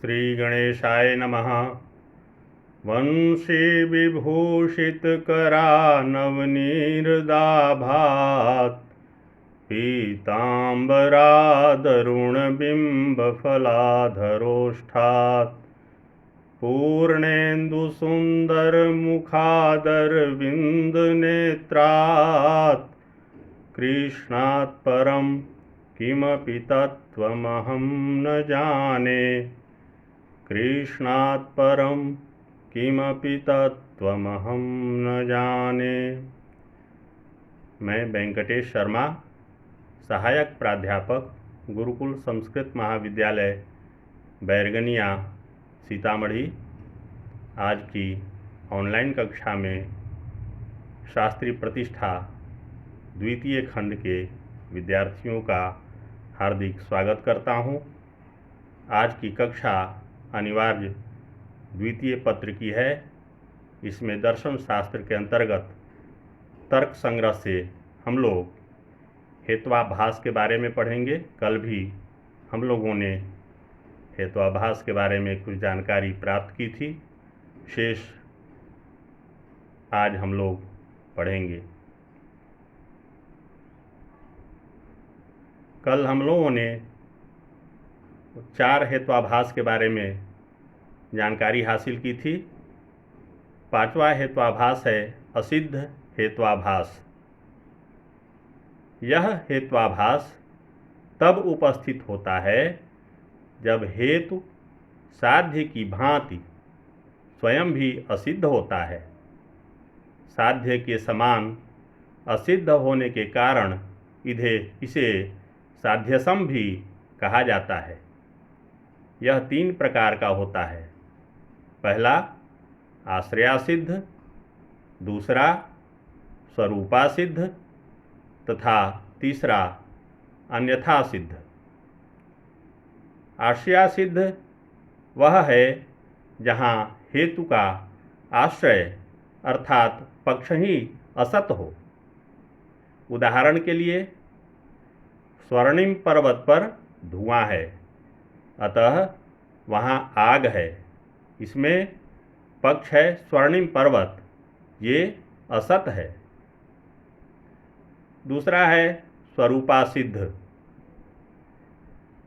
श्रीगणेशाय नमः। वंशी विभूषितकरा नवनीरदाभात् पीताम्बरादरुणबिम्बफलाधरोष्ठात् पूर्णेन्दुसुन्दरमुखादरविन्दनेत्रात् कृष्णात् परं किमपि तत्त्वमहं न जाने। कृष्णात् परं किमपि तत्त्वमहं न जाने। मैं वेंकटेश शर्मा, सहायक प्राध्यापक, गुरुकुल संस्कृत महाविद्यालय बैरगनिया सीतामढ़ी, आज की ऑनलाइन कक्षा में शास्त्रीय प्रतिष्ठा द्वितीय खंड के विद्यार्थियों का हार्दिक स्वागत करता हूं। आज की कक्षा अनिवार्य द्वितीय पत्र की है। इसमें दर्शन शास्त्र के अंतर्गत तर्क संग्रह से हम लोग हेत्वाभास के बारे में पढ़ेंगे। कल भी हम लोगों ने हेत्वाभास के बारे में कुछ जानकारी प्राप्त की थी, शेष आज हम लोग पढ़ेंगे। कल हम लोगों ने 4 हेत्वाभास के बारे में जानकारी हासिल की थी। 5वां हेत्वाभास है असिद्ध हेत्वाभास। यह हेत्वाभास तब उपस्थित होता है जब हेतु साध्य की भांति स्वयं भी असिद्ध होता है। साध्य के समान असिद्ध होने के कारण इसे साध्यसम भी कहा जाता है। यह 3 प्रकार का होता है। पहला आश्रयासिद्ध, दूसरा स्वरूपासिद्ध तथा तीसरा अन्यथा सिद्ध। आश्रयासिद्ध वह है जहाँ हेतु का आश्रय अर्थात पक्ष ही असत हो। उदाहरण के लिए स्वर्णिम पर्वत पर धुआं है, अतः वहाँ आग है। इसमें पक्ष है स्वर्णिम पर्वत, ये असत है। दूसरा है स्वरूपासिद्ध,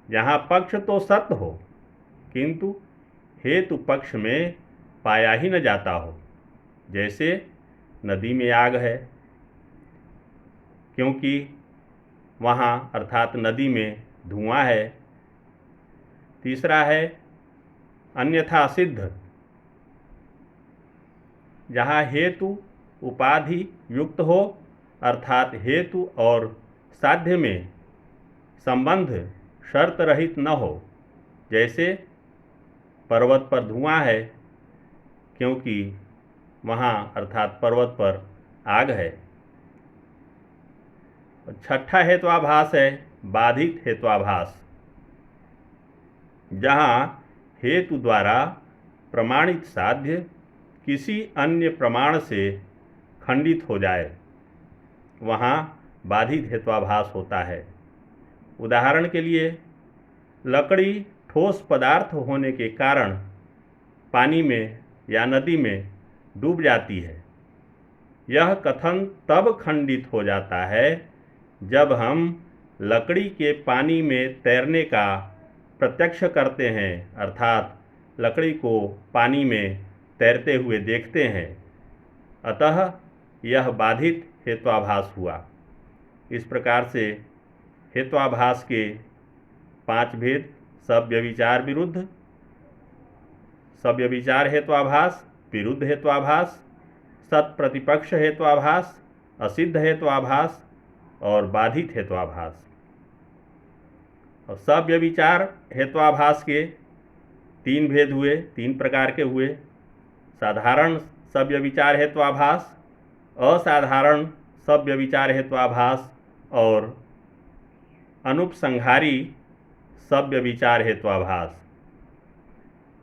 यहाँ पक्ष तो सत्य हो किंतु हेतु पक्ष में पाया ही न जाता हो। जैसे नदी में आग है, क्योंकि वहाँ अर्थात नदी में धुआं है। तीसरा है अन्यथा सिद्ध, जहाँ हेतु उपाधि युक्त हो अर्थात हेतु और साध्य में संबंध शर्त रहित न हो। जैसे पर्वत पर धुआं है, क्योंकि वहाँ अर्थात पर्वत पर आग है। 6ठा हेत्वाभास है बाधित हेत्वाभास, जहाँ हेतु द्वारा प्रमाणित साध्य किसी अन्य प्रमाण से खंडित हो जाए, वहाँ बाधित हेत्वाभास होता है। उदाहरण के लिए लकड़ी ठोस पदार्थ होने के कारण पानी में या नदी में डूब जाती है। यह कथन तब खंडित हो जाता है जब हम लकड़ी के पानी में तैरने का प्रत्यक्ष करते हैं, अर्थात लकड़ी को पानी में तैरते हुए देखते हैं। अतः यह बाधित हेत्वाभास हुआ। इस प्रकार से हेत्वाभास के 5 भेद: सव्यभिचार विरुद्ध, सव्यभिचार हेत्वाभास, विरुद्ध हेत्वाभास, सत्प्रतिपक्ष हेत्वाभास, असिद्ध हेत्वाभास और बाधित हेत्वाभास। और सव्यभिचार हेत्वाभास के 3 भेद हुए, 3 प्रकार के हुए: साधारण सव्यभिचार हेत्वाभास, असाधारण सव्यभिचार हेत्वाभास और अनुपसंहारी सव्यभिचार हेत्वाभास।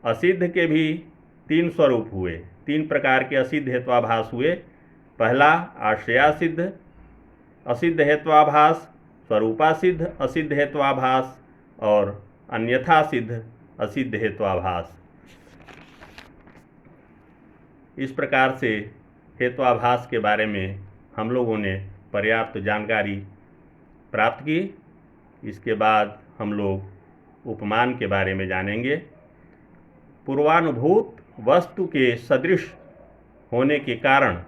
असिद्ध के भी 3 स्वरूप हुए, 3 प्रकार के असिद्ध हेत्वाभास हुए। पहला आश्रयासिद्ध असिद्ध हेत्वाभास, स्वरूपासिद्ध असिद्ध हेत्वाभास और अन्यथा सिद्ध असिद्ध हेत्वाभास। इस प्रकार से हेत्वाभास के बारे में हम लोगों ने पर्याप्त जानकारी प्राप्त की। इसके बाद हम लोग उपमान के बारे में जानेंगे। पूर्वानुभूत वस्तु के सदृश होने के कारण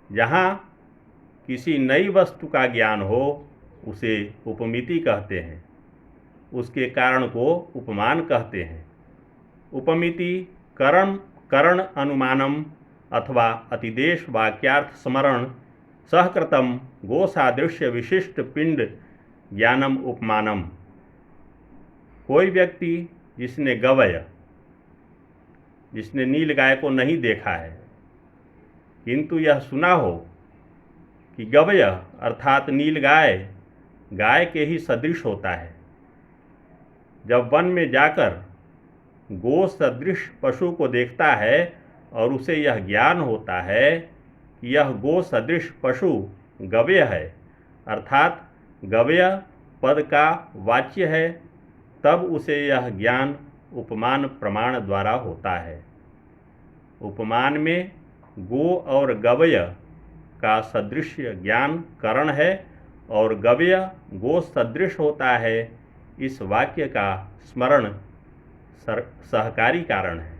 जहाँ किसी नई वस्तु का ज्ञान हो उसे उपमिति कहते हैं, उसके कारण को उपमान कहते हैं। उपमिति करण अनुमानम अथवा अतिदेश वाक्यार्थ स्मरण सहकृतम गोसादृश्य विशिष्ट पिंड ज्ञानम उपमानम। कोई व्यक्ति जिसने नील गाय को नहीं देखा है किंतु यह सुना हो कि गवय अर्थात नील गाय के ही सदृश होता है। जब वन में जाकर गो सदृश पशु को देखता है और उसे यह ज्ञान होता है कि यह गो सदृश पशु गव्य है अर्थात गव्य पद का वाच्य है, तब उसे यह ज्ञान उपमान प्रमाण द्वारा होता है। उपमान में गो और गव्य का सदृश्य ज्ञान करण है और गव्य गो सदृश होता है। इस वाक्य का स्मरण सहकारी कारण है।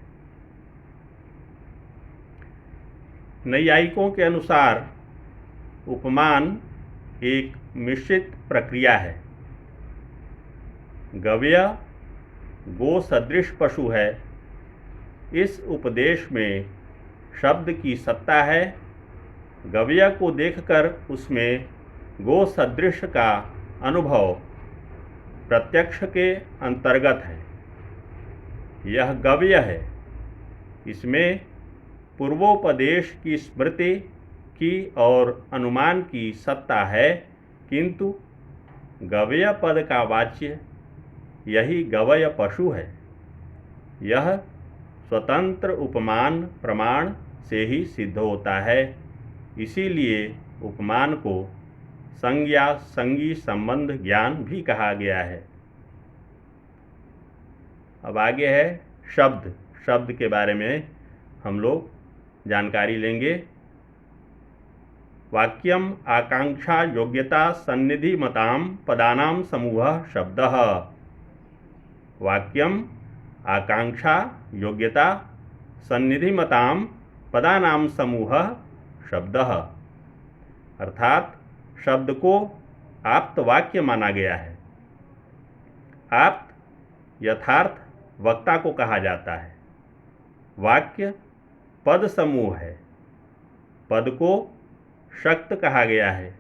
नैयायिकों के अनुसार उपमान एक मिश्रित प्रक्रिया है। गव्य गो सदृश पशु है, इस उपदेश में शब्द की सत्ता है। गव्य को देखकर उसमें गो सदृश का अनुभव प्रत्यक्ष के अंतर्गत है। यह गव्य है, इसमें पूर्वोपदेश की स्मृति की और अनुमान की सत्ता है, किंतु गव्य पद का वाच्य यही गव्य पशु है। यह स्वतंत्र उपमान प्रमाण से ही सिद्ध होता है। इसीलिए उपमान को संज्ञा संगी संबंध ज्ञान भी कहा गया है। अब आगे है शब्द के बारे में हम लोग जानकारी लेंगे। वाक्यम आकांक्षा योग्यता सन्निधि मताम पदानाम समूह शब्दः। वाक्यम आकांक्षा योग्यता सन्निधि मताम पदानाम समूह शब्दः अर्थात शब्द को आप्त वाक्य माना गया है। आप्त यथार्थ वक्ता को कहा जाता है। वाक्य पद समूह है, पद को शक्त कहा गया है।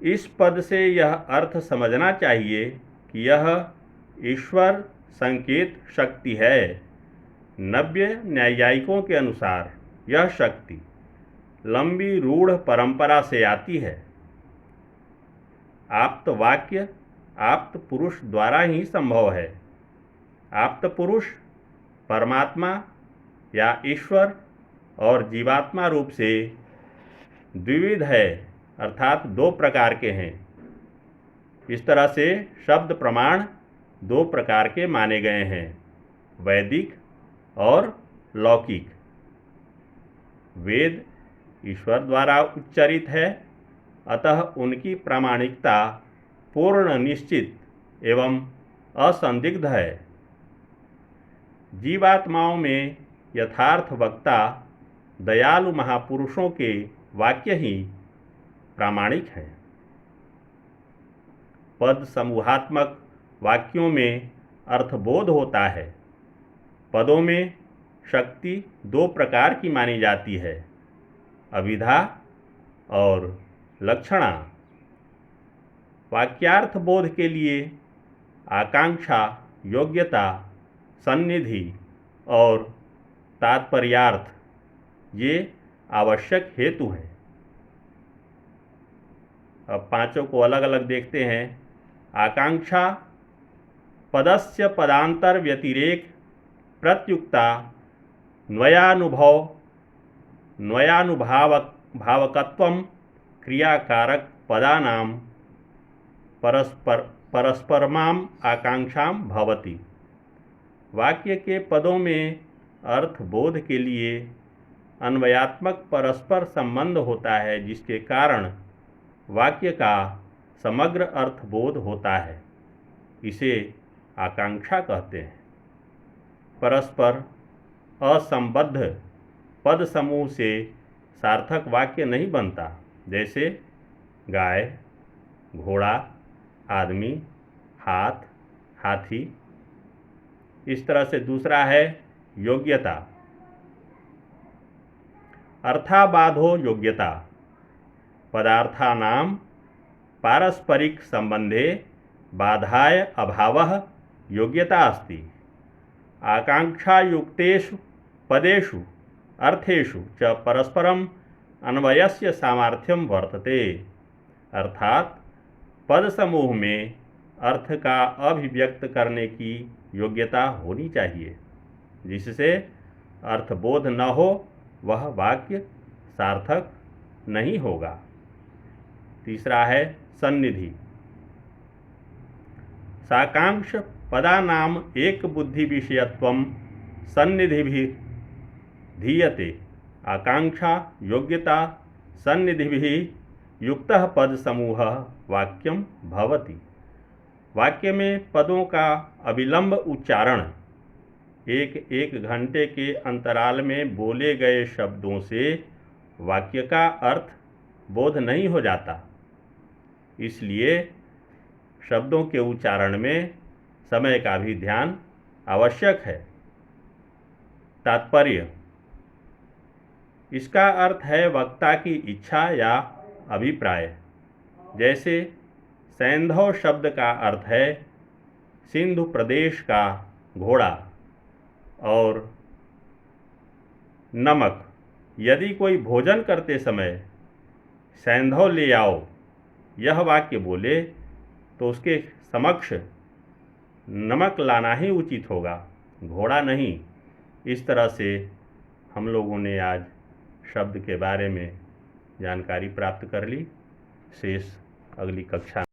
इस पद से यह अर्थ समझना चाहिए कि यह ईश्वर संकेत शक्ति है। नव्य न्यायिकों के अनुसार यह शक्ति लंबी रूढ़ परंपरा से आती है। आप्त वाक्य आप्त पुरुष द्वारा ही संभव है। आप्त पुरुष परमात्मा या ईश्वर और जीवात्मा रूप से द्विविध है, अर्थात दो प्रकार के हैं। इस तरह से शब्द प्रमाण दो प्रकार के माने गए हैं, वैदिक और लौकिक। वेद ईश्वर द्वारा उच्चारित है, अतः उनकी प्रामाणिकता पूर्ण निश्चित एवं असंदिग्ध है। जीवात्माओं में यथार्थ वक्ता दयालु महापुरुषों के वाक्य ही प्रामाणिक हैं। पद समूहात्मक वाक्यों में अर्थबोध होता है। पदों में शक्ति दो प्रकार की मानी जाती है, अभिधा और लक्षणा। वाक्यार्थ बोध के लिए आकांक्षा, योग्यता, सन्निधि और तात्पर्यार्थ ये आवश्यक हेतु हैं। अब पांचों को अलग अलग देखते हैं। आकांक्षा पदस्य पदांतर व्यतिरेक प्रत्युक्ता भावकत्वम क्रियाकारक पदानाम परस्परमाम आकांक्षाम भवति। वाक्य के पदों में अर्थ बोध के लिए अन्वयात्मक परस्पर संबंध होता है, जिसके कारण वाक्य का समग्र अर्थ बोध होता है। इसे आकांक्षा कहते हैं। परस्पर असंबद्ध पद समूह से सार्थक वाक्य नहीं बनता, जैसे गाय, घोड़ा, आदमी, हाथ, हाथी। इस तरह से दूसरा है योग्यता। अर्थाबाधो योग्यता। पदार्थानां पारस्परिक संबंधे बाधाय अभावः योग्यता अस्ति। आकांक्षायुक्तेषु पदेषु अर्थेषु च परस्परम अन्वयस्य सामर्थ्यम वर्तते। अर्थात पद समूह में अर्थ का अभिव्यक्त करने की योग्यता होनी चाहिए। जिससे अर्थबोध न हो वह वाक्य सार्थक नहीं होगा। तीसरा है सन्निधि। साकांक्ष पदानाम एक बुद्धि विषयत्वम सन्निधिभिः धीयते। आकांक्षा योग्यता सन्निधिभिः युक्तः पद समूह वाक्यम भवति। वाक्य में पदों का अविलंब उच्चारण एक एक घंटे के अंतराल में बोले गए शब्दों से वाक्य का अर्थ बोध नहीं हो जाता। इसलिए शब्दों के उच्चारण में समय का भी ध्यान आवश्यक है। तात्पर्य। इसका अर्थ है वक्ता की इच्छा या अभिप्राय। जैसे सैंधव शब्द का अर्थ है सिंधु प्रदेश का घोड़ा और नमक। यदि कोई भोजन करते समय सैंधव ले आओ यह वाक्य बोले तो उसके समक्ष नमक लाना ही उचित होगा, घोड़ा नहीं। इस तरह से हम लोगों ने आज शब्द के बारे में जानकारी प्राप्त कर ली। शेष अगली कक्षा